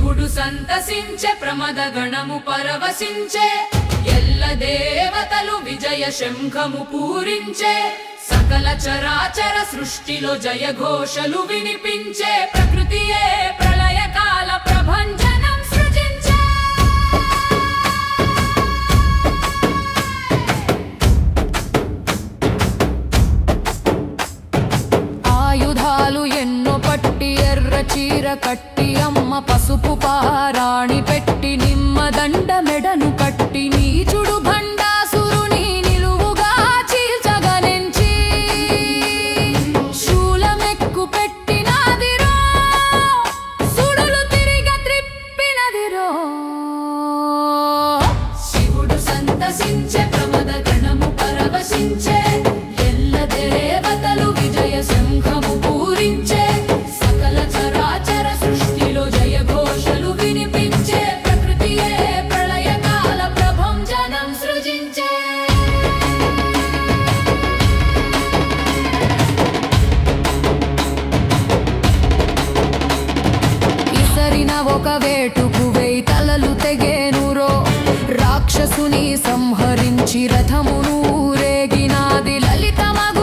శివుడు సంతసించే ప్రమద గణము పరవశించే ఎల్ల దేవతలు విజయ శంఖము పూరించే సకల చరాచర సృష్టిలో జయఘోషలు వినిపించే ప్రకృతియే ప్రళయకాల ప్రభంజనం సృజించే ఆయుధాలు ఎన్నో పట్టి ఎర్ర చీర కట్టి అమ్మ పసుపు పారాణి పెట్టి నిమ్మదండ మెడను కట్టి నీచుడు భండాసురుని నిలువుగా చీల్చగనెంచి శూలమెక్కు పెట్టినదిరో సుడులు తిరిగ త్రిప్పినదిరో శివుడు సంతసించే ప్రమద గణము పరవశించే ఎల్ల దేవతలు విజయ శంఖము పూరించే సకల చరాచర సృష్టిలో జయఘోషలు వినిపించే ప్రకృతియే ప్రళయకాల ప్రభంజనం సృజించే ఇసరిన ఒక వేటుకు వేయి తలలు తెగేనురో రాక్షసుని సంహరించి రథమును రేగినాది లలితమగ